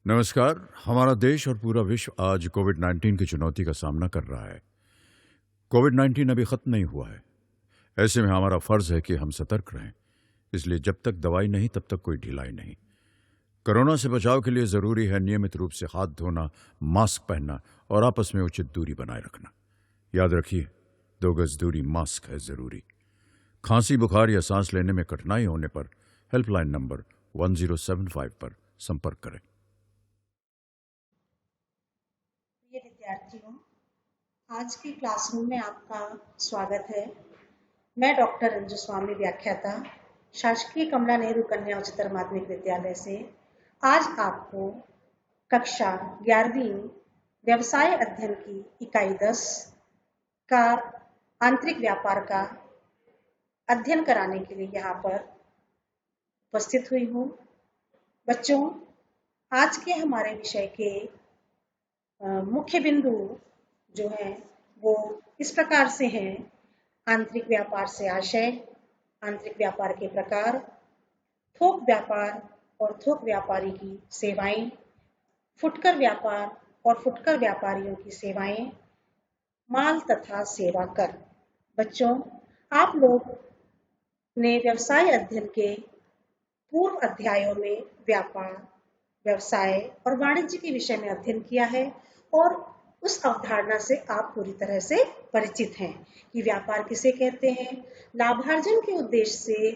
नमस्कार। हमारा देश और पूरा विश्व आज कोविड-19 की चुनौती का सामना कर रहा है। कोविड-19 अभी खत्म नहीं हुआ है। ऐसे में हमारा फर्ज है कि हम सतर्क रहें। इसलिए जब तक दवाई नहीं तब तक कोई ढिलाई नहीं। कोरोना से बचाव के लिए जरूरी है नियमित रूप से हाथ धोना, मास्क पहनना और आपस में उचित दूरी बनाए रखना। याद रखिए, 2 गज दूरी मास्क है जरूरी। खांसी, बुखार या सांस लेने में कठिनाई होने पर हेल्पलाइन नंबर 1075 पर संपर्क करें। प्रिय विद्यार्थियों, आज की क्लासरूम में आपका स्वागत है। मैं डॉक्टर अंजू स्वामी, व्याख्याता, शासकीय कमला नेहरू कन्या उच्चतर माध्यमिक विद्यालय से आज आपको कक्षा 11वीं व्यवसाय अध्ययन की इकाई 10 का आंतरिक व्यापार का अध्ययन कराने के लिए यहाँ पर उपस्थित हुई हूँ। बच्चों, आज के हमारे विषय के मुख्य बिंदु जो हैं वो इस प्रकार से हैं: आंतरिक व्यापार से आशय, आंतरिक व्यापार के प्रकार, थोक व्यापार और थोक व्यापारी की सेवाएं, फुटकर व्यापार और फुटकर व्यापारियों की सेवाएं, माल तथा सेवा कर। बच्चों, आप लोग ने व्यवसाय अध्ययन के पूर्व अध्यायों में व्यापार, व्यवसाय और वाणिज्य के विषय में अध्ययन किया है और उस अवधारणा से आप पूरी तरह से परिचित हैं कि व्यापार किसे कहते हैं। लाभार्जन के उद्देश्य से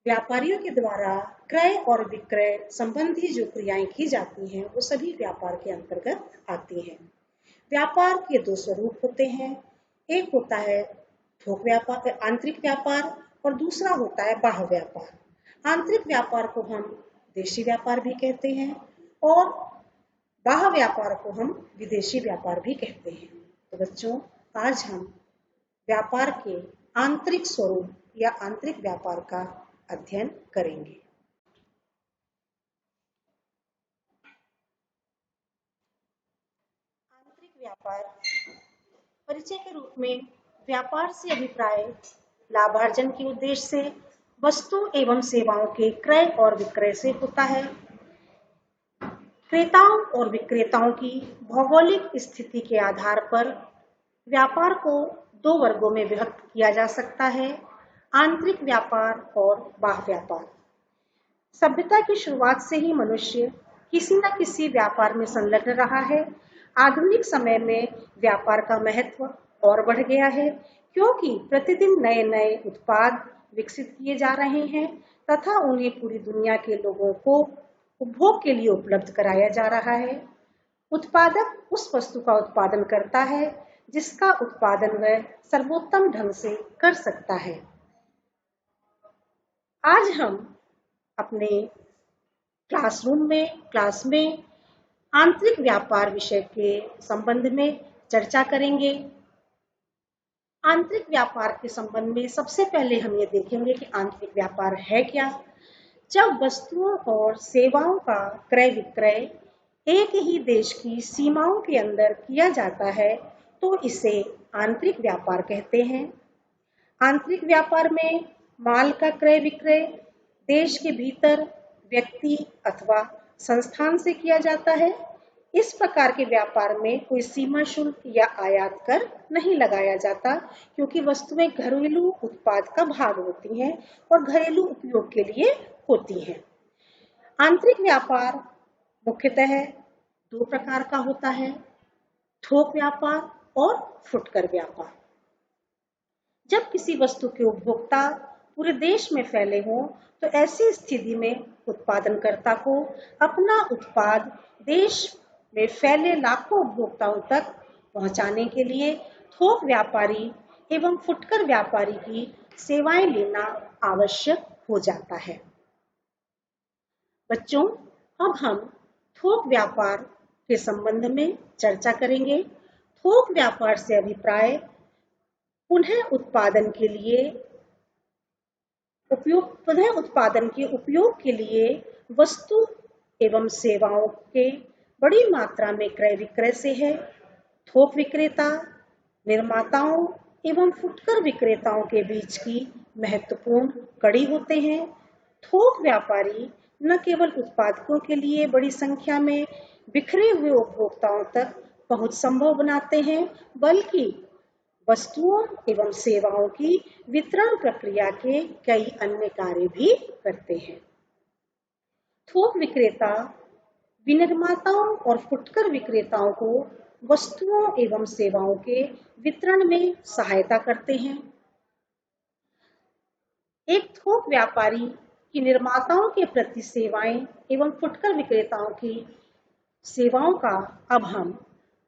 व्यापारियों के द्वारा क्रय और विक्रय संबंधी जो क्रियाएं की जाती हैं वो सभी व्यापार के अंतर्गत आती हैं। व्यापार के 2 स्वरूप होते हैं। एक होता है थोक व्यापार, आंतरिक व्यापार, और दूसरा होता है बाह्य व्यापार। आंतरिक व्यापार को हम देशी व्यापार भी कहते हैं और बाह्य व्यापार को हम विदेशी व्यापार भी कहते हैं। तो बच्चों, आज हम व्यापार के आंतरिक स्वरूप या आंतरिक व्यापार का अध्ययन करेंगे। आंतरिक व्यापार परिचय के रूप में व्यापार से अभिप्राय लाभार्जन के उद्देश्य से वस्तु एवं सेवाओं के क्रय और विक्रय से होता है। क्रेताओं और विक्रेताओं की भौगोलिक स्थिति के आधार पर व्यापार को 2 वर्गों में विभक्त किया जा सकता है: आंतरिक व्यापार और बाह्य व्यापार। सभ्यता की शुरुआत से ही मनुष्य किसी न किसी व्यापार में संलग्न रहा है। आधुनिक समय में व्यापार का महत्व और बढ़ गया है क्योंकि प्रतिदिन नए नए उत्पाद विकसित किए जा रहे हैं तथा उन्हें पूरी दुनिया के लोगों को उपभोग के लिए उपलब्ध कराया जा रहा है। उत्पादक उस वस्तु का उत्पादन करता है जिसका उत्पादन वह सर्वोत्तम ढंग से कर सकता है। आज हम अपने क्लास में आंतरिक व्यापार विषय के संबंध में चर्चा करेंगे। आंतरिक व्यापार के संबंध में सबसे पहले हम ये देखेंगे कि आंतरिक व्यापार है क्या। जब वस्तुओं और सेवाओं का क्रय विक्रय एक ही देश की सीमाओं के अंदर किया जाता है तो इसे आंतरिक व्यापार कहते हैं। आंतरिक व्यापार में माल का क्रय विक्रय देश के भीतर व्यक्ति अथवा संस्थान से किया जाता है। इस प्रकार के व्यापार में कोई सीमा शुल्क या आयात कर नहीं लगाया जाता क्योंकि वस्तुएं घरेलू उत्पाद का भाग होती हैं और घरेलू उपयोग के लिए होती हैं। आंतरिक व्यापार मुख्यतः 2 प्रकार का होता है: थोक व्यापार और फुटकर व्यापार। जब किसी वस्तु के उपभोक्ता पूरे देश में फैले हों तो ऐसी स्थिति में उत्पादनकर्ता को अपना उत्पाद देश में फैले लाखों उपभोक्ताओं तक पहुंचाने के लिए थोक व्यापारी एवं फुटकर व्यापारी की सेवाएं लेना आवश्यक हो जाता है। बच्चों, अब हम थोक व्यापार के संबंध में चर्चा करेंगे। थोक व्यापार से अभिप्राय पुनः उत्पादन के उपयोग के लिए वस्तु एवं सेवाओं के बड़ी मात्रा में क्रय विक्रय से है। थोक विक्रेता निर्माताओं एवं फुटकर विक्रेताओं के बीच की महत्वपूर्ण कड़ी होते हैं। थोक व्यापारी न केवल उत्पादकों के लिए बड़ी संख्या में बिखरे हुए उपभोक्ताओं तक पहुंच संभव बनाते हैं, बल्कि वस्तुओं एवं सेवाओं की वितरण प्रक्रिया के कई अन्य कार्य भी करते हैं। थोक विक्रेता विनिर्माताओं और फुटकर विक्रेताओं को वस्तुओं एवं सेवाओं के वितरण में सहायता करते हैं। एक थोक व्यापारी की निर्माताओं के प्रति सेवाएं एवं फुटकर विक्रेताओं की सेवाओं का अब हम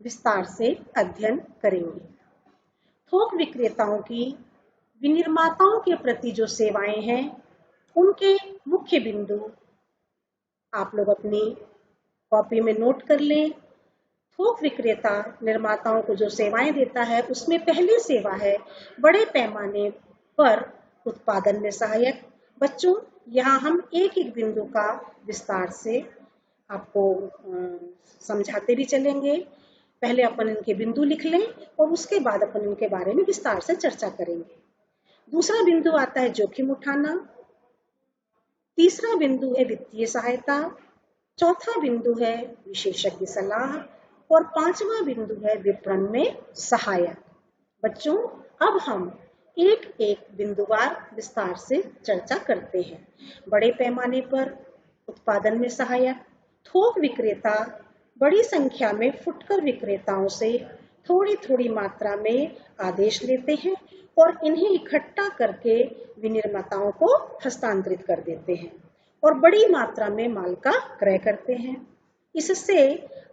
विस्तार से अध्ययन करेंगे। थोक विक्रेताओं की विनिर्माताओं के प्रति जो सेवाएं हैं, उनके मुख्य बिंदु आप लोग अपनी कॉपी में नोट कर लें। थोक विक्रेता निर्माताओं को जो सेवाएं देता है, उसमें पहली सेवा है बड़े पैमाने पर उत्पादन में सहायक। बच्चों, यहाँ हम एक एक बिंदु का विस्तार से आपको समझाते भी चलेंगे। पहले अपन इनके बिंदु लिख लें और उसके बाद अपन इनके बारे में विस्तार से चर्चा करेंगे। दूसरा बिंदु आता है जोखिम उठाना। तीसरा बिंदु है वित्तीय सहायता। चौथा बिंदु है विशेषज्ञ सलाह और पांचवा बिंदु है विपणन में सहायक। बच्चों, अब हम एक एक बिंदुवार विस्तार से चर्चा करते हैं। बड़े पैमाने पर उत्पादन में सहायक। थोक विक्रेता बड़ी संख्या में फुटकर विक्रेताओं से थोड़ी थोड़ी मात्रा में आदेश लेते हैं और इन्हें इकट्ठा करके विनिर्माताओं को हस्तांतरित कर देते हैं और बड़ी मात्रा में माल का क्रय करते हैं। इससे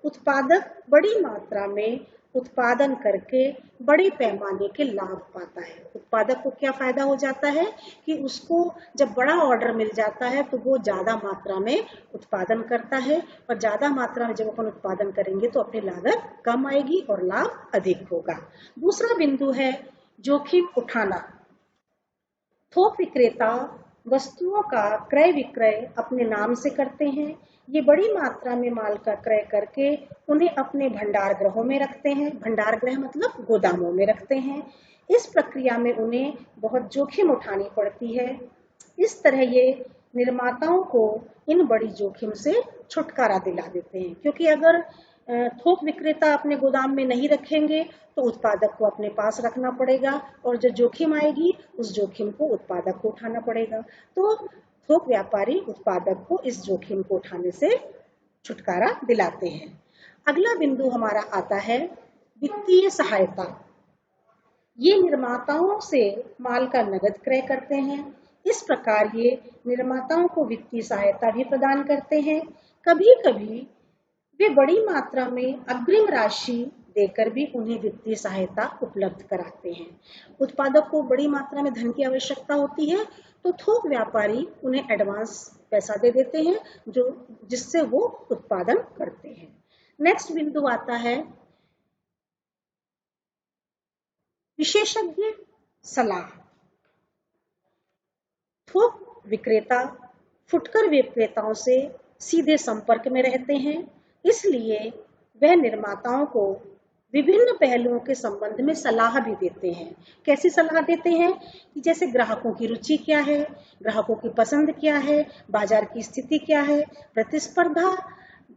उत्पादक बड़ी मात्रा में उत्पादन करके बड़े पैमाने के लाभ पाता है। उत्पादक को क्या फायदा हो जाता है कि उसको जब बड़ा ऑर्डर मिल जाता है तो वो ज्यादा मात्रा में उत्पादन करता है, और ज्यादा मात्रा में जब अपन उत्पादन करेंगे तो अपनी लागत कम आएगी और लाभ अधिक होगा। दूसरा बिंदु है जोखिम उठाना। थोक विक्रेता वस्तुओं का क्रय विक्रय अपने नाम से करते हैं। ये बड़ी मात्रा में माल का क्रय करके उन्हें अपने भंडार गृहों में रखते हैं। भंडार गृह मतलब गोदामों में रखते हैं। इस प्रक्रिया में उन्हें बहुत जोखिम उठानी पड़ती है। इस तरह ये निर्माताओं को इन बड़ी जोखिम से छुटकारा दिला देते हैं, क्योंकि अगर थोक विक्रेता अपने गोदाम में नहीं रखेंगे तो उत्पादक को अपने पास रखना पड़ेगा और जो जोखिम आएगी उस जोखिम को उत्पादक को उठाना पड़ेगा। तो थोक व्यापारी उत्पादक को इस जोखिम को उठाने से छुटकारा दिलाते हैं। अगला बिंदु हमारा आता है वित्तीय सहायता। ये निर्माताओं से माल का नगद क्रय करते हैं। इस प्रकार ये निर्माताओं को वित्तीय सहायता भी प्रदान करते हैं। कभी कभी वे बड़ी मात्रा में अग्रिम राशि देकर भी उन्हें वित्तीय सहायता उपलब्ध कराते हैं। उत्पादक को बड़ी मात्रा में धन की आवश्यकता होती है तो थोक व्यापारी उन्हें एडवांस पैसा दे देते हैं, जो जिससे वो उत्पादन करते हैं। नेक्स्ट बिंदु आता है विशेषज्ञ सलाह। थोक विक्रेता फुटकर विक्रेताओं से सीधे संपर्क में रहते हैं, इसलिए वह निर्माताओं को विभिन्न पहलुओं के संबंध में सलाह भी देते हैं। कैसी सलाह देते हैं कि जैसे ग्राहकों की रुचि क्या है, ग्राहकों की पसंद क्या है, बाजार की स्थिति क्या है, प्रतिस्पर्धा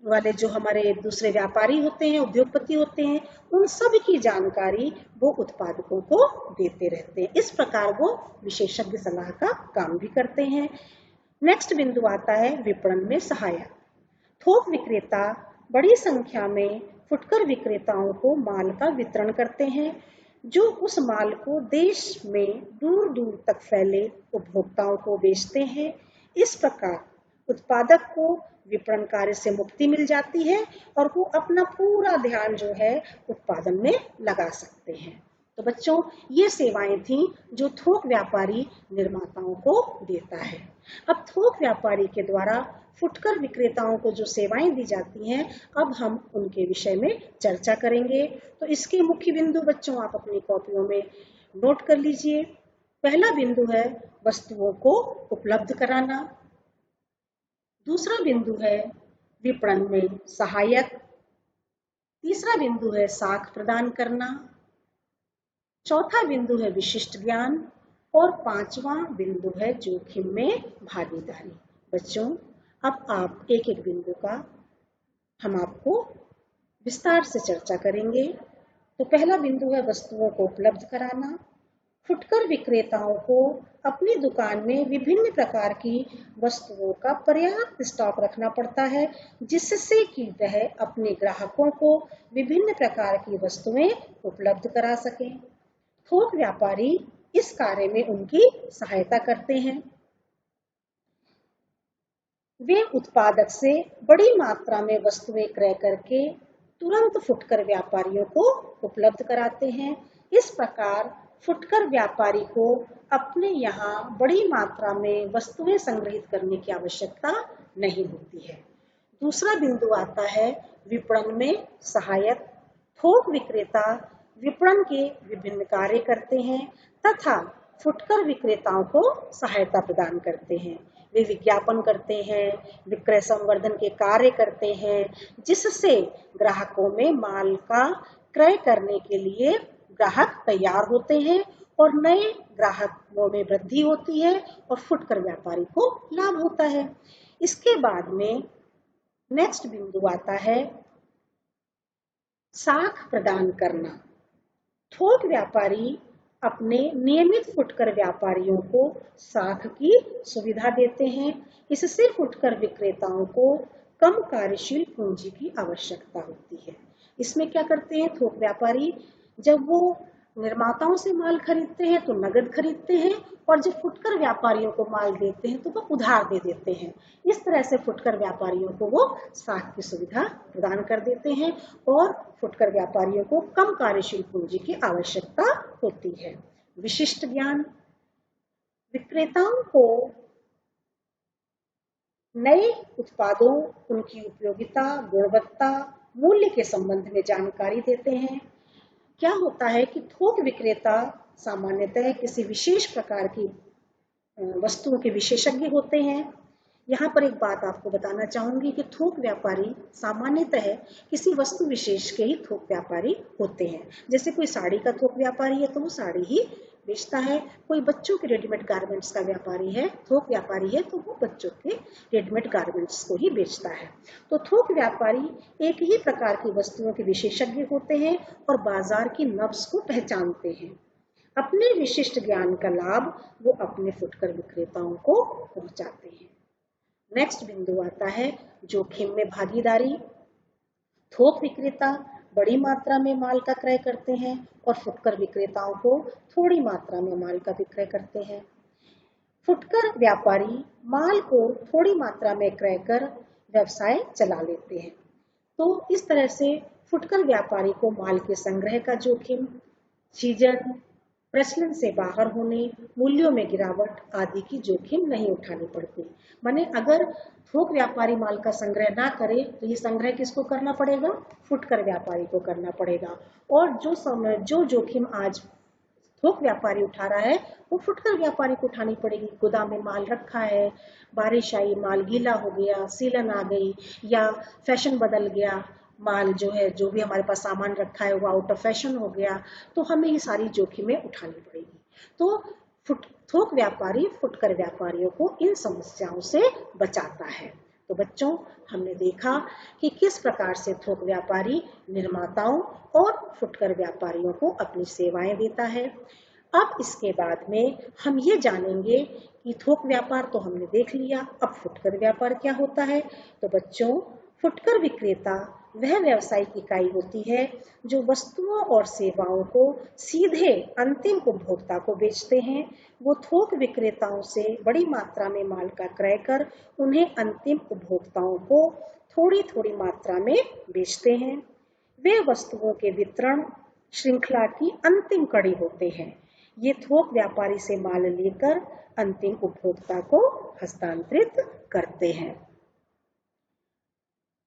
वाले जो हमारे दूसरे व्यापारी होते हैं, उद्योगपति होते हैं, उन सब की जानकारी वो उत्पादकों को देते रहते हैं। इस प्रकार वो विशेषज्ञ सलाह का काम भी करते हैं। नेक्स्ट बिंदु आता है विपणन में सहायक। थोक विक्रेता बड़ी संख्या में फुटकर विक्रेताओं को माल का वितरण करते हैं, जो उस माल को देश में दूर दूर तक फैले उपभोक्ताओं को बेचते हैं। इस प्रकार उत्पादक को विपणन कार्य से मुक्ति मिल जाती है और वो अपना पूरा ध्यान जो है उत्पादन में लगा सकते हैं। तो बच्चों, ये सेवाएं थी जो थोक व्यापारी निर्माताओं को देता है। अब थोक व्यापारी के द्वारा फुटकर विक्रेताओं को जो सेवाएं दी जाती हैं, अब हम उनके विषय में चर्चा करेंगे। तो इसके मुख्य बिंदु बच्चों आप अपनी कॉपियों में नोट कर लीजिए। पहला बिंदु है वस्तुओं को उपलब्ध कराना। दूसरा बिंदु है विपणन में सहायक। तीसरा बिंदु है साख प्रदान करना। चौथा बिंदु है विशिष्ट ज्ञान और पांचवा बिंदु है जोखिम में भागीदारी। बच्चों, अब आप एक एक बिंदु का हम आपको विस्तार से चर्चा करेंगे। तो पहला बिंदु है वस्तुओं को उपलब्ध कराना। फुटकर विक्रेताओं को अपनी दुकान में विभिन्न प्रकार की वस्तुओं का पर्याप्त स्टॉक रखना पड़ता है, जिससे कि वह अपने ग्राहकों को विभिन्न प्रकार की वस्तुएं उपलब्ध करा सकें। थोक व्यापारी इस कार्य में उनकी सहायता करते हैं। वे उत्पादक से बड़ी मात्रा में वस्तुएं क्रय करके तुरंत फुटकर व्यापारियों को उपलब्ध कराते हैं। इस प्रकार फुटकर व्यापारी को अपने यहाँ बड़ी मात्रा में वस्तुएं संग्रहित करने की आवश्यकता नहीं होती है। दूसरा बिंदु आता है विपणन में सहायक। थोक विक्रेता विपणन के विभिन्न कार्य करते हैं तथा फुटकर विक्रेताओं को सहायता प्रदान करते हैं। वे विज्ञापन करते हैं, विक्रय संवर्धन के कार्य करते हैं, जिससे ग्राहकों में माल का क्रय करने के लिए ग्राहक तैयार होते हैं और नए ग्राहकों में वृद्धि होती है और फुटकर व्यापारी को लाभ होता है। इसके बाद में नेक्स्ट बिंदु आता है साख प्रदान करना। थोक व्यापारी अपने नियमित फुटकर व्यापारियों को साख की सुविधा देते हैं। इससे फुटकर विक्रेताओं को कम कार्यशील पूंजी की आवश्यकता होती है। इसमें क्या करते हैं थोक व्यापारी, जब वो निर्माताओं से माल खरीदते हैं तो नगद खरीदते हैं और जब फुटकर व्यापारियों को माल देते हैं तो वो उधार दे देते हैं। इस तरह से फुटकर व्यापारियों को वो साख की सुविधा प्रदान कर देते हैं और फुटकर व्यापारियों को कम कार्यशील पूंजी की आवश्यकता होती है। विशिष्ट ज्ञान। विक्रेताओं को नए उत्पादों, उनकी उपयोगिता, गुणवत्ता, मूल्य के संबंध में जानकारी देते हैं। क्या होता है कि थोक विक्रेता सामान्यतः किसी विशेष प्रकार की वस्तुओं के विशेषज्ञ होते हैं। यहाँ पर एक बात आपको बताना चाहूंगी कि थोक व्यापारी सामान्यतः किसी वस्तु विशेष के ही थोक व्यापारी होते हैं। जैसे कोई साड़ी का थोक व्यापारी है तो वो साड़ी ही बेचता है, कोई बच्चों के रेडीमेड गारमेंट्स का व्यापारी है, थोक व्यापारी है तो वो बच्चों के रेडीमेड गारमेंट्स को ही बेचता है। तो थोक व्यापारी एक ही प्रकार की वस्तुओं के विशेषज्ञ होते हैं और बाजार की नब्ज को पहचानते हैं। अपने विशिष्ट ज्ञान का लाभ वो अपने फुटकर विक्रेताओं को पहुंचाते हैं। नेक्स्ट बिंदु आता है जोखिम में भागीदारी। थोक विक्रेता बड़ी मात्रा में माल का क्रय करते हैं और फुटकर विक्रेताओं को थोड़ी मात्रा में माल का विक्रय करते हैं। फुटकर व्यापारी माल को थोड़ी मात्रा में क्रय कर व्यवसाय चला लेते हैं। तो इस तरह से फुटकर व्यापारी को माल के संग्रह का जोखिम, सीजन, प्रचलन से बाहर होने, मूल्यों में गिरावट आदि की जोखिम नहीं उठानी पड़ती। माने अगर थोक व्यापारी माल का संग्रह ना करे तो ये संग्रह किसको करना पड़ेगा? फुटकर व्यापारी को करना पड़ेगा। और जो जोखिम आज थोक व्यापारी उठा रहा है वो फुटकर व्यापारी को उठानी पड़ेगी। गोदाम में माल रखा है, बारिश आई, माल गीला हो गया, सीलन आ गई या फैशन बदल गया, माल जो है जो भी हमारे पास सामान रखा है वो आउट ऑफ फैशन हो गया, तो हमें ये सारी जोखिमें उठानी पड़ेगी। तो थोक व्यापारी फुटकर व्यापारियों को इन समस्याओं से बचाता है। तो बच्चों, हमने देखा कि किस प्रकार से थोक व्यापारी निर्माताओं और फुटकर व्यापारियों को अपनी सेवाएं देता है। अब इसके बाद में हम ये जानेंगे कि थोक व्यापार तो हमने देख लिया, अब फुटकर व्यापार क्या होता है। तो बच्चों, फुटकर विक्रेता वह व्यावसायिक इकाई होती है जो वस्तुओं और सेवाओं को सीधे अंतिम उपभोक्ता को बेचते हैं। वो थोक विक्रेताओं से बड़ी मात्रा में माल का क्रय कर उन्हें अंतिम उपभोक्ताओं को थोड़ी थोड़ी मात्रा में बेचते हैं। वे वस्तुओं के वितरण श्रृंखला की अंतिम कड़ी होते हैं। ये थोक व्यापारी से माल लेकर अंतिम उपभोक्ता को हस्तांतरित करते हैं।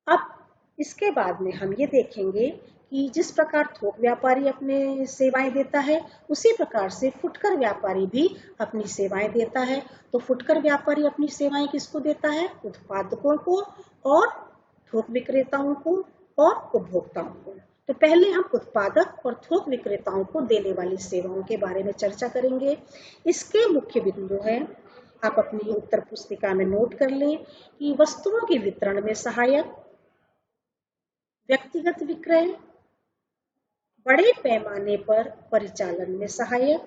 अब इसके बाद में हम ये देखेंगे कि जिस प्रकार थोक व्यापारी अपने सेवाएं देता है उसी प्रकार से फुटकर व्यापारी भी अपनी सेवाएं देता है। तो फुटकर व्यापारी अपनी सेवाएं किसको देता है? उत्पादकों को और थोक विक्रेताओं को और उपभोक्ताओं को। तो पहले हम उत्पादक और थोक विक्रेताओं को देने वाली सेवाओं के बारे में चर्चा करेंगे। इसके मुख्य बिंदु हैं आप अपनी उत्तर पुस्तिका में नोट कर लें कि वस्तुओं के वितरण में सहायक, व्यक्तिगत विक्रय, बड़े पैमाने पर परिचालन में सहायक,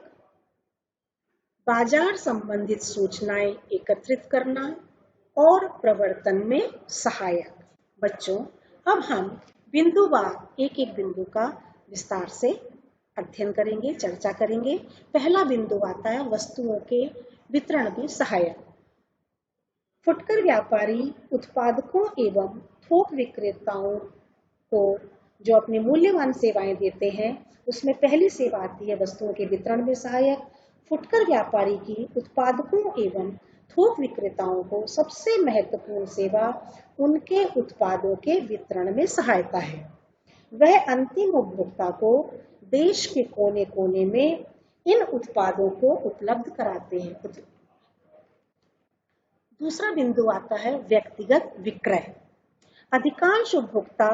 बाजार संबंधित सूचनाएं एकत्रित करना और प्रवर्तन में सहायक। बच्चों, अब हम बिंदुवार एक एक बिंदु का विस्तार से अध्ययन करेंगे, चर्चा करेंगे। पहला बिंदु आता है वस्तुओं के वितरण में सहायक। फुटकर व्यापारी उत्पादकों एवं थोक विक्रेताओं को जो अपनी मूल्यवान सेवाएं देते हैं, उसमें पहली सेवा आती है वस्तुओं के वितरण में सहायक। फुटकर व्यापारी की उत्पादकों एवं थोक विक्रेताओं को सबसे महत्वपूर्ण सेवा उनके उत्पादों के वितरण में सहायता है। वह अंतिम उपभोक्ता को देश के कोने कोने में इन उत्पादों को उपलब्ध कराते हैं। दूसरा बिंदु आता है व्यक्तिगत विक्रय। अधिकांश उपभोक्ता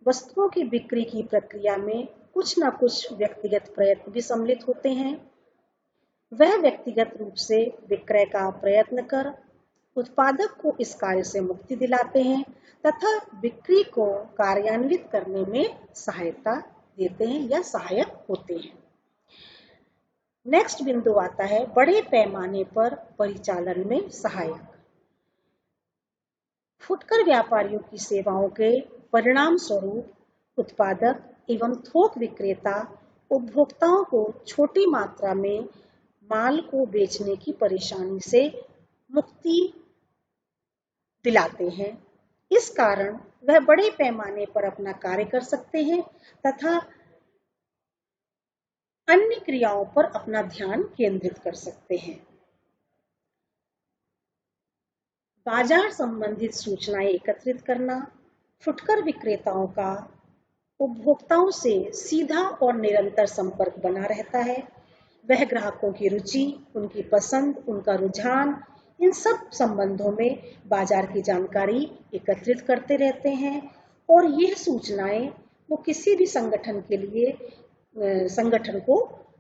वस्तुओं की बिक्री की प्रक्रिया में कुछ न कुछ व्यक्तिगत प्रयत्न भी सम्मिलित होते हैं। वह व्यक्तिगत रूप से विक्रय का प्रयत्न कर उत्पादक को इस कार्य से मुक्ति दिलाते हैं तथा बिक्री को कार्यान्वित करने में सहायता देते हैं या सहायक होते हैं। नेक्स्ट बिंदु आता है बड़े पैमाने पर परिचालन में सहायक। फुटकर व्यापारियों की सेवाओं के परिणाम स्वरूप उत्पादक एवं थोक विक्रेता उपभोक्ताओं को छोटी मात्रा में माल को बेचने की परेशानी से मुक्ति दिलाते हैं। इस कारण वह बड़े पैमाने पर अपना कार्य कर सकते हैं तथा अन्य क्रियाओं पर अपना ध्यान केंद्रित कर सकते हैं। बाजार संबंधित सूचनाएं एकत्रित करना। फुटकर विक्रेताओं का उपभोक्ताओं से सीधा और निरंतर संपर्क बना रहता है। वह ग्राहकों की रुचि, उनकी पसंद, उनका रुझान, इन सब संबंधों में बाजार की जानकारी एकत्रित करते रहते हैं और यह सूचनाएं वो किसी भी संगठन के लिए संगठन को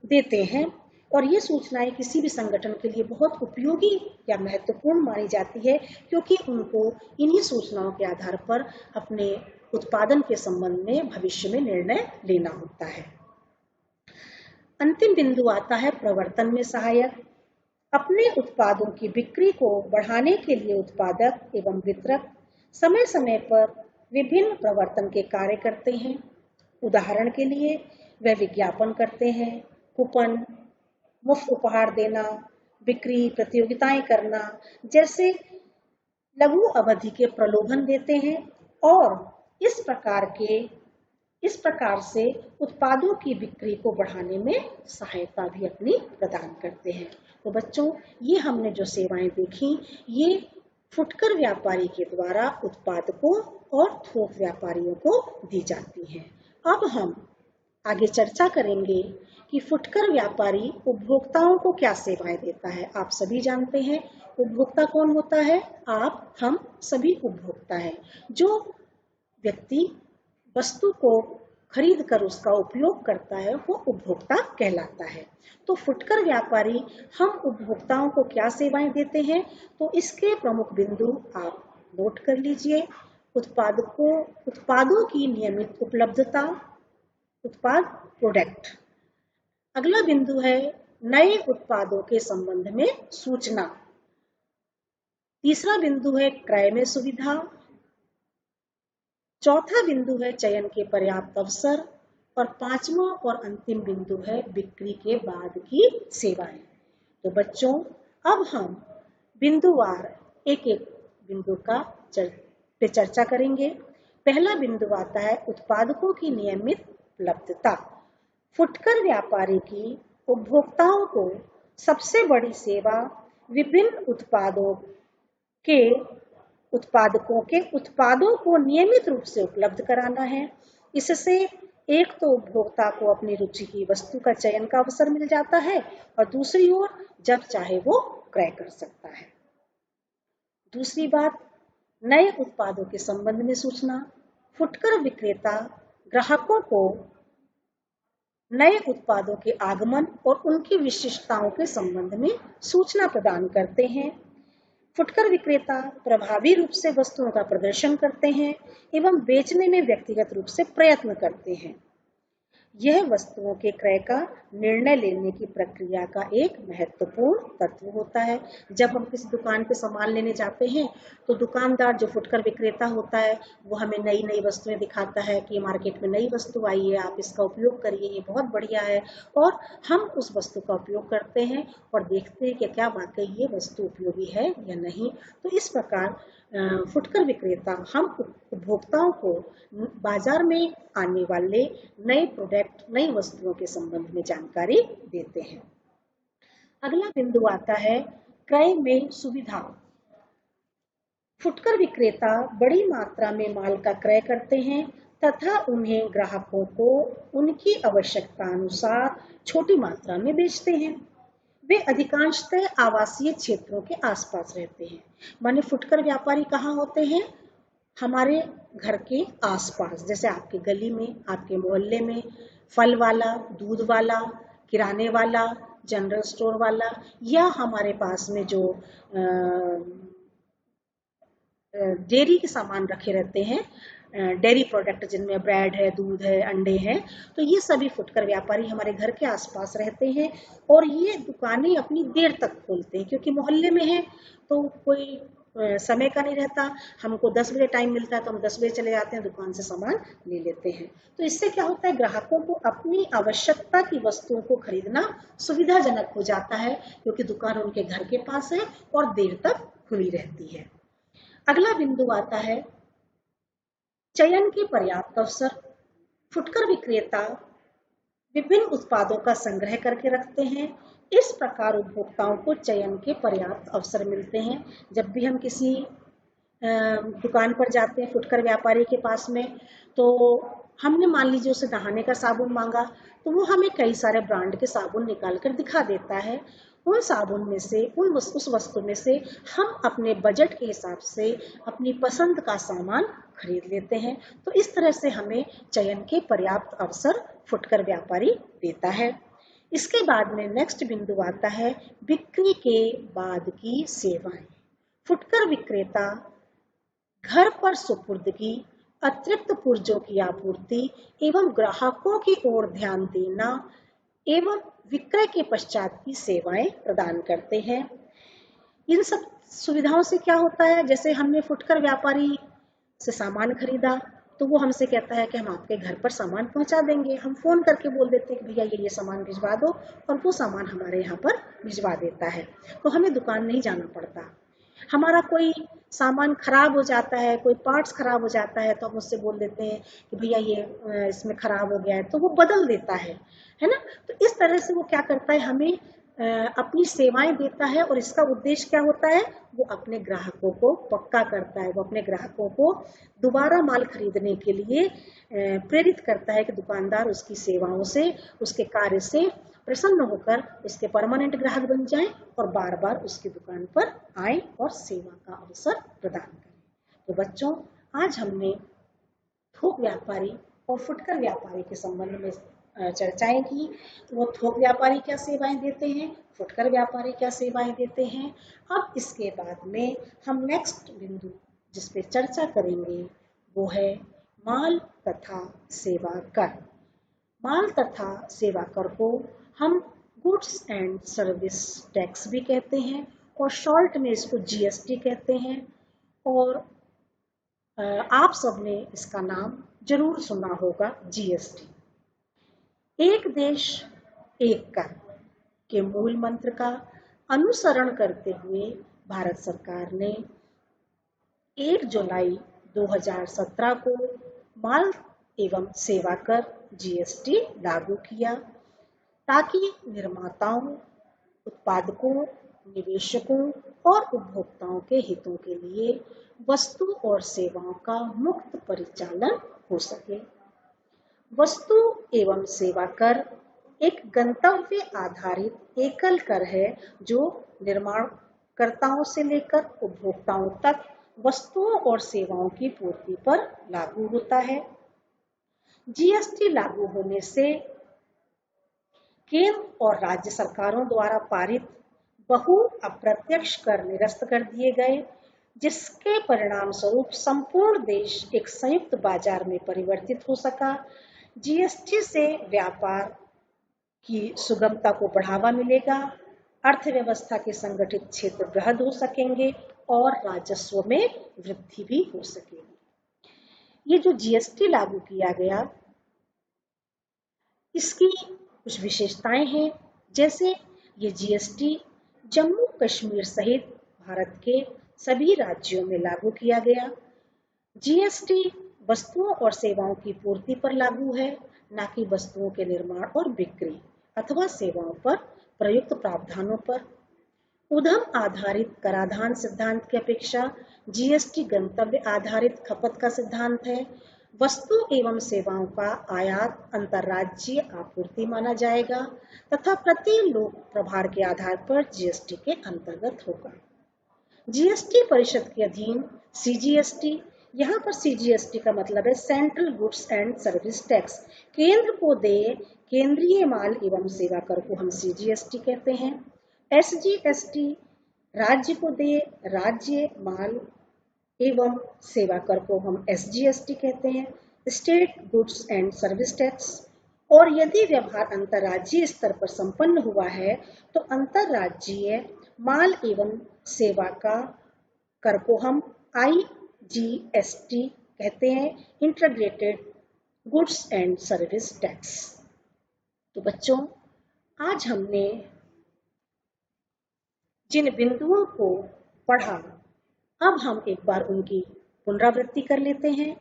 देते हैं और ये सूचनाएं किसी भी संगठन के लिए बहुत उपयोगी या महत्वपूर्ण मानी जाती है क्योंकि उनको इन्हीं सूचनाओं के आधार पर अपने उत्पादन के संबंध में भविष्य में निर्णय लेना होता है। अंतिम बिंदु आता है प्रवर्तन में सहायक। अपने उत्पादों की बिक्री को बढ़ाने के लिए उत्पादक एवं वितरक समय समय पर विभिन्न प्रवर्तन के कार्य करते हैं। उदाहरण के लिए वे विज्ञापन करते हैं, कूपन, मुफ्त उपहार देना, बिक्री प्रतियोगिताएं करना जैसे लघु अवधि के प्रलोभन देते हैं और इस प्रकार से उत्पादों की बिक्री को बढ़ाने में सहायता भी अपनी प्रदान करते हैं। तो बच्चों, ये हमने जो सेवाएं देखी ये फुटकर व्यापारी के द्वारा उत्पादकों और थोक व्यापारियों को दी जाती हैं। अब हम आगे चर्चा करेंगे कि फुटकर व्यापारी उपभोक्ताओं को क्या सेवाएं देता है। आप सभी जानते हैं उपभोक्ता कौन होता है? आप, हम सभी उपभोक्ता हैं। जो व्यक्ति वस्तु को खरीद कर उसका उपयोग करता है वो उपभोक्ता कहलाता है। तो फुटकर व्यापारी हम उपभोक्ताओं को क्या सेवाएं देते हैं, तो इसके प्रमुख बिंदु आप नोट कर लीजिए। उत्पादों की नियमित उपलब्धता, उत्पाद प्रोडक्ट। अगला बिंदु है नए उत्पादों के संबंध में सूचना। तीसरा बिंदु है क्रय में सुविधा। चौथा बिंदु है चयन के पर्याप्त अवसर और पांचवा और अंतिम बिंदु है बिक्री के बाद की सेवाएं। तो बच्चों, अब हम बिंदुवार एक एक बिंदु का चर्चा करेंगे। पहला बिंदु आता है उत्पादकों की नियमित उपलब्धता। फुटकर व्यापारी की उपभोक्ताओं को सबसे बड़ी सेवा विभिन्न उत्पादकों के उत्पादों को नियमित रूप से उपलब्ध कराना है। इससे एक तो उपभोक्ता को अपनी रुचि की वस्तु का चयन का अवसर मिल जाता है और दूसरी ओर जब चाहे वो क्रय कर सकता है। दूसरी बात, नए उत्पादों के संबंध में सूचना। फुटकर विक्रेता ग्राहकों को नए उत्पादों के आगमन और उनकी विशिष्टताओं के संबंध में सूचना प्रदान करते हैं। फुटकर विक्रेता प्रभावी रूप से वस्तुओं का प्रदर्शन करते हैं एवं बेचने में व्यक्तिगत रूप से प्रयत्न करते हैं। यह वस्तुओं के क्रय का निर्णय लेने की प्रक्रिया का एक महत्वपूर्ण तत्व होता है। जब हम किसी दुकान पे सामान लेने जाते हैं तो दुकानदार जो फुटकर विक्रेता होता है वो हमें नई नई वस्तुएं दिखाता है कि मार्केट में नई वस्तु आई है, आप इसका उपयोग करिए, ये बहुत बढ़िया है, और हम उस वस्तु का उपयोग करते हैं और देखते हैं कि क्या वाकई ये वस्तु उपयोगी है या नहीं। तो इस प्रकार फुटकर विक्रेता हम उपभोक्ताओं को बाजार में आने वाले नए प्रोडक्ट, नई वस्तुओं के संबंध में जानकारी देते हैं। अगला बिंदु आता है क्रय में सुविधा। फुटकर विक्रेता बड़ी मात्रा में माल का क्रय करते हैं तथा उन्हें ग्राहकों को उनकी आवश्यकता अनुसार छोटी मात्रा में बेचते हैं। वे अधिकांशतः आवासीय क्षेत्रों के आसपास रहते हैं। माने फुटकर व्यापारी कहाँ होते हैं? हमारे घर के आसपास, जैसे आपके गली में, आपके मोहल्ले में फल वाला, दूध वाला, किराने वाला, जनरल स्टोर वाला, या हमारे पास में जो डेयरी के सामान रखे रहते हैं, डेयरी प्रोडक्ट जिनमें ब्रेड है, दूध है, अंडे हैं, तो ये सभी फुटकर व्यापारी हमारे घर के आसपास रहते हैं और ये दुकानें अपनी देर तक खोलते हैं, क्योंकि मोहल्ले में है तो कोई समय का नहीं रहता। हमको 10 बजे टाइम मिलता है तो हम 10 बजे चले जाते हैं, दुकान से सामान ले लेते हैं। तो इससे क्या होता है, ग्राहकों को अपनी आवश्यकता की वस्तुओं को खरीदना सुविधाजनक हो जाता है, क्योंकि दुकान उनके घर के पास है और देर तक खुली रहती है। अगला बिंदु आता है चयन के पर्याप्त अवसर। फुटकर विक्रेता विभिन्न उत्पादों का संग्रह करके रखते हैं। इस प्रकार उपभोक्ताओं को चयन के पर्याप्त अवसर मिलते हैं। जब भी हम किसी दुकान पर जाते हैं फुटकर व्यापारी के पास में, तो हमने मान लीजिए उसे नहाने का साबुन मांगा, तो वो हमें कई सारे ब्रांड के साबुन निकाल कर दिखा देता है। उन साबुन में से, उस वस्तु में से हम अपने बजट के हिसाब से अपनी पसंद का सामान खरीद लेते हैं। तो इस तरह से हमें चयन के पर्याप्त अवसर फुटकर व्यापारी देता है। इसके बाद में नेक्स्ट बिंदु आता है बिक्री के बाद की सेवाएं। फुटकर विक्रेता घर पर सुपुर्दगी, अतिरिक्त पुर्जों की आपूर्ति एवं ग्राहकों की ओर ध्यान देना एवं विक्रय के पश्चात की सेवाएं प्रदान करते हैं। इन सब सुविधाओं से क्या होता है, जैसे हमने फुटकर व्यापारी से सामान खरीदा तो वो हमसे कहता है कि हम आपके घर पर सामान पहुंचा देंगे। हम फोन करके बोल देते हैं कि भैया ये सामान भिजवा दो, और वो सामान हमारे यहाँ पर भिजवा देता है। तो हमें दुकान नहीं जाना पड़ता। हमारा कोई सामान खराब हो जाता है, कोई पार्ट्स खराब हो जाता है, तो हम उससे बोल देते हैं कि भैया ये इसमें खराब हो गया है, तो वो बदल देता है ना। तो इस तरह से वो क्या करता है, हमें अपनी सेवाएं देता है। और इसका उद्देश्य क्या होता है, वो अपने ग्राहकों को पक्का करता है, वो अपने ग्राहकों को दोबारा माल खरीदने के लिए प्रेरित करता है कि दुकानदार उसकी सेवाओं से, उसके कार्य से प्रसन्न होकर उसके परमानेंट ग्राहक बन जाएं और बार बार उसकी दुकान पर आए और सेवा का अवसर प्रदान करें। तो बच्चों, आज हमने थोक व्यापारी और फुटकर व्यापारी के संबंध में चर्चाएं की। वो थोक व्यापारी क्या सेवाएं देते हैं, फुटकर व्यापारी क्या सेवाएं देते हैं। अब इसके बाद में हम नेक्स्ट बिंदु जिस पे चर्चा करेंगे वो है माल तथा सेवा कर। माल तथा सेवा कर को हम गुड्स एंड सर्विस टैक्स भी कहते हैं और शॉर्ट में इसको जीएसटी कहते हैं। और आप सबने इसका नाम जरूर सुना होगा, जीएसटी। एक देश एक कर के मूल मंत्र का अनुसरण करते हुए भारत सरकार ने 1 जुलाई 2017 को माल एवं सेवा कर जीएसटी लागू किया, ताकि निर्माताओं, उत्पादकों, निवेशकों और उपभोक्ताओं के हितों के लिए वस्तु और सेवाओं का मुक्त परिचालन हो सके। वस्तु एवं सेवा कर एक गंतव्य आधारित एकल कर है जो निर्माणकर्ताओं से लेकर उपभोक्ताओं तक वस्तुओं और सेवाओं की पूर्ति पर लागू होता है। जीएसटी लागू होने से केंद्र और राज्य सरकारों द्वारा पारित बहु अप्रत्यक्ष कर निरस्त कर दिए गए, जिसके परिणाम स्वरूप संपूर्ण देश एक संयुक्त बाजार में परिवर्तित हो सका। जीएसटी से व्यापार की सुगमता को बढ़ावा मिलेगा, अर्थव्यवस्था के संगठित क्षेत्र बृहद हो सकेंगे और राजस्व में वृद्धि भी हो सकेगी। ये जो जीएसटी लागू किया गया, इसकी कुछ विशेषताएं हैं, जैसे ये जीएसटी जम्मू कश्मीर सहित भारत के सभी राज्यों में लागू किया गया। जीएसटी वस्तुओं और सेवाओं की पूर्ति पर लागू है, न कि वस्तुओं के निर्माण और बिक्री अथवा सेवाओं पर प्रयुक्त प्रावधानों पर। उद्यम आधारित कराधान सिद्धांत की अपेक्षा जीएसटी गंतव्य आधारित खपत का सिद्धांत है। वस्तु एवं सेवाओं का आयात अंतर्राज्यीय आपूर्ति माना जाएगा तथा प्रति लोक प्रभार के आधार पर जीएसटी के अंतर्गत होगा। जीएसटी परिषद के अधीन सीजीएसटी, यहाँ पर सीजीएसटी का मतलब है central goods and service tax, केंद्र को दे केंद्रीय माल एवं सेवा कर को हम सीजीएसटी कहते हैं। एसजीएसटी राज्य को दे राज्य माल एवं सेवा कर को हम एसजीएसटी कहते हैं, state goods and service tax. और यदि व्यवहार अंतर्राज्यीय स्तर पर संपन्न हुआ है तो अंतर्राज्यीय माल एवं सेवा का कर को हम आईजीएसटी कहते हैं, integrated goods and service tax. तो बच्चों, आज हमने जिन बिंदुओं को पढ़ा, अब हम एक बार उनकी पुनरावृत्ति कर लेते हैं।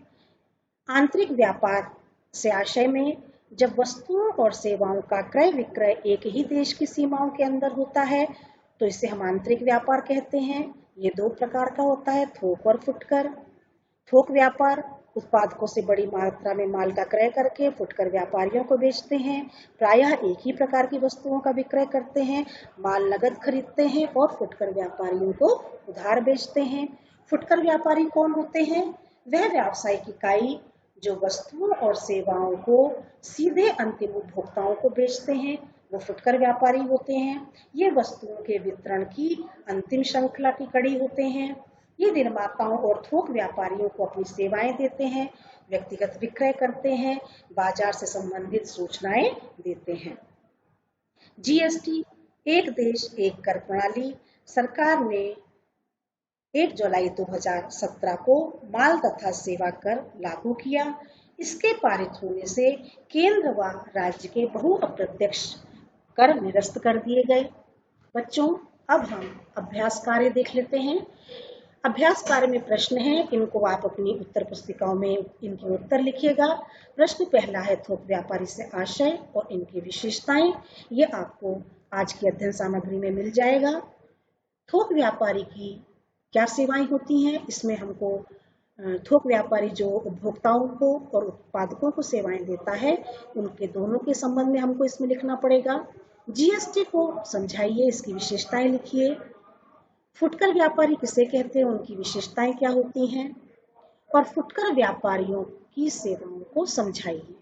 आंतरिक व्यापार से आशय में जब वस्तुओं और सेवाओं का क्रय विक्रय एक ही देश की सीमाओं के अंदर होता है तो इसे हम आंतरिक व्यापार कहते हैं। ये दो प्रकार का होता है, थोक और फुटकर। थोक व्यापार उत्पादकों से बड़ी मात्रा में माल का क्रय करके फुटकर व्यापारियों को बेचते हैं। प्रायः एक ही प्रकार की वस्तुओं का विक्रय करते हैं, माल नगद खरीदते हैं और फुटकर व्यापारियों को उधार बेचते हैं। फुटकर व्यापारी कौन होते हैं? वह व्यावसायिक इकाई जो वस्तुओं और सेवाओं को सीधे अंतिम उपभोक्ताओं को बेचते हैं, वो फुटकर व्यापारी होते हैं। ये वस्तुओं के वितरण की अंतिम श्रृंखला की कड़ी होते हैं। ये निर्माताओं और थोक व्यापारियों को अपनी सेवाएं देते हैं, व्यक्तिगत विक्रय करते हैं, बाजार से संबंधित सूचनाएं देते हैं। जीएसटी एक देश एक कर प्रणाली सरकार ने 1 जुलाई 2017 को माल तथा सेवा कर लागू किया। इसके पारित होने से केंद्र व राज्य के बहु अप्रत्यक्ष कर निरस्त कर दिए गए। बच्चों, अब हम अभ्यास कार्य देख लेते हैं। अभ्यास कार्य में प्रश्न हैं, इनको आप अपनी उत्तर पुस्तिकाओं में इनके उत्तर लिखिएगा। प्रश्न पहला है, थोक व्यापारी से आशय और इनकी विशेषताएं। ये आपको आज की अध्ययन सामग्री में मिल जाएगा। थोक व्यापारी की क्या सेवाएं होती हैं, इसमें हमको थोक व्यापारी जो उपभोक्ताओं को और उत्पादकों को सेवाएं देता है, उनके दोनों के संबंध में हमको इसमें लिखना पड़ेगा। जीएसटी को समझाइए, इसकी विशेषताएं लिखिए। फुटकर व्यापारी किसे कहते हैं, उनकी विशेषताएं क्या होती हैं, और फुटकर व्यापारियों की सेवाओं को समझाइए।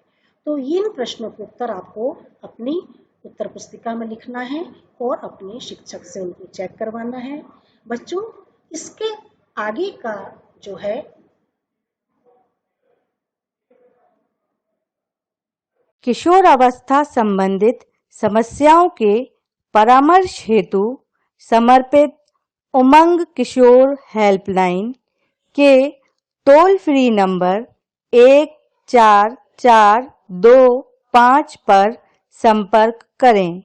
तो इन प्रश्नों के उत्तर आपको अपनी उत्तर पुस्तिका में लिखना है और अपने शिक्षक से उनको चेक करवाना है। बच्चों, इसके आगे का जो है किशोर अवस्था संबंधित समस्याओं के परामर्श हेतु समर्पित उमंग किशोर हेल्पलाइन के टोल फ्री नंबर 144225 पर संपर्क करें।